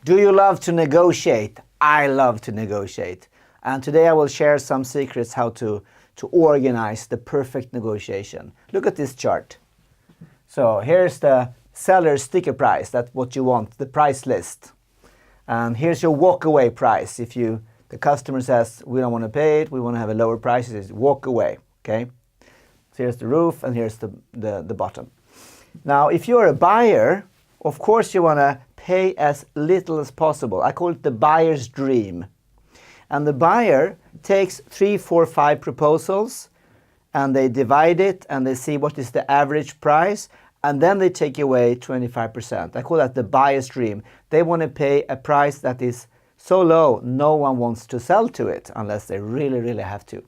Do you love to negotiate? I love to negotiate. And today I will share some secrets how to organize the perfect negotiation. Look at this chart. So here's the seller's sticker price, that's what you want, the price list. And here's your walkaway price. If the customer says, we don't want to pay it, we want to have a lower price, it's walk away, okay? So here's the roof and here's the bottom. Now, if you're a buyer, of course you want to pay as little as possible. I call it the buyer's dream. And the buyer takes 3, 4, 5 proposals and they divide it and they see what is the average price and then they take away 25%. I call that the buyer's dream. They want to pay a price that is so low no one wants to sell to it unless they really, really have to.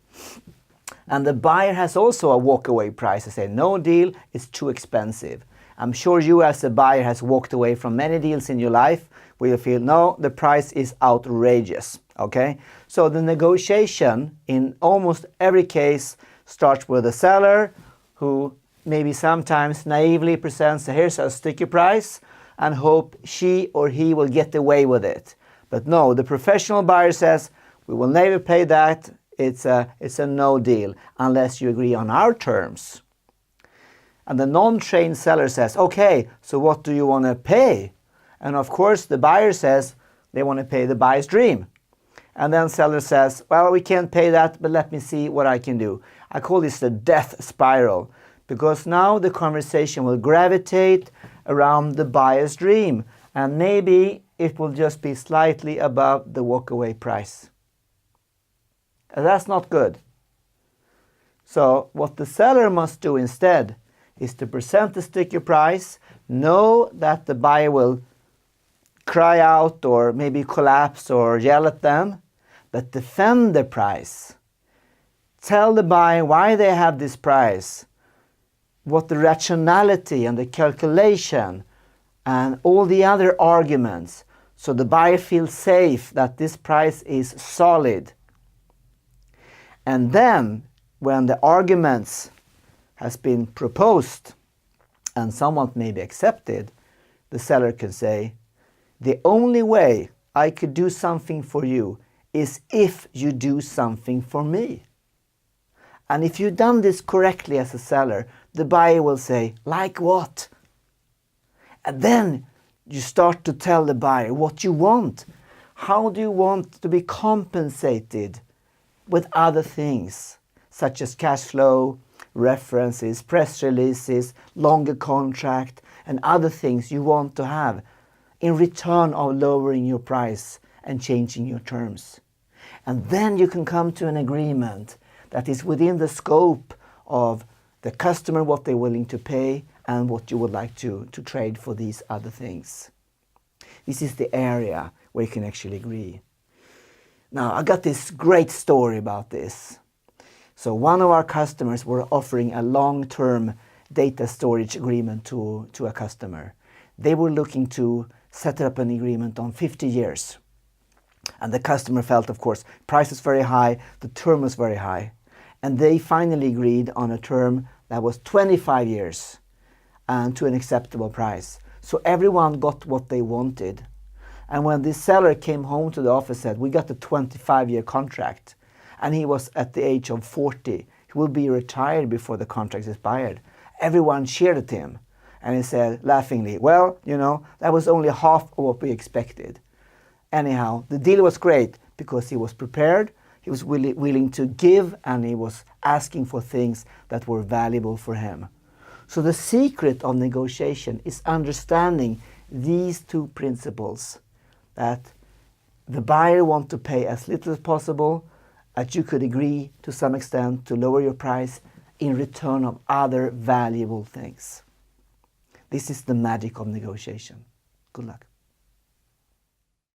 And the buyer has also a walkaway price. They say, no deal is too expensive. I'm sure you as a buyer has walked away from many deals in your life where you feel, no, the price is outrageous, okay? So the negotiation in almost every case starts with the seller who maybe sometimes naively presents, here's a sticky price and hope she or he will get away with it. But no, the professional buyer says, we will never pay that, it's a no deal unless you agree on our terms. And the non-trained seller says, okay, so what do you want to pay? And of course the buyer says they want to pay the buyer's dream. And then seller says, well, we can't pay that, but let me see what I can do. I call this the death spiral, because now the conversation will gravitate around the buyer's dream. And maybe it will just be slightly above the walkaway price. And that's not good. So what the seller must do instead is to present the sticker price, know that the buyer will cry out or maybe collapse or yell at them, but defend the price. Tell the buyer why they have this price, what the rationality and the calculation and all the other arguments, so the buyer feels safe that this price is solid. And then when the arguments has been proposed and somewhat may be accepted, the seller can say, the only way I could do something for you is if you do something for me. And if you've done this correctly as a seller, the buyer will say, like what? And then you start to tell the buyer what you want. How do you want to be compensated with other things, such as cash flow, references, press releases, longer contract, and other things you want to have in return of lowering your price and changing your terms. And then you can come to an agreement that is within the scope of the customer, what they're willing to pay, and what you would like to trade for these other things. This is the area where you can actually agree. Now, I got this great story about this. So one of our customers were offering a long-term data storage agreement to a customer. They were looking to set up an agreement on 50 years. And the customer felt, of course, price is very high, the term was very high. And they finally agreed on a term that was 25 years and to an acceptable price. So everyone got what they wanted. And when this seller came home to the office and said, we got a 25-year contract, and he was at the age of 40, he will be retired before the contract expired. Everyone cheered at him. And he said laughingly, well, you know, that was only half of what we expected. Anyhow, the deal was great because he was prepared, he was willing to give, and he was asking for things that were valuable for him. So the secret of negotiation is understanding these two principles, that the buyer wants to pay as little as possible, that you could agree to some extent to lower your price in return of other valuable things. This is the magic of negotiation. Good luck.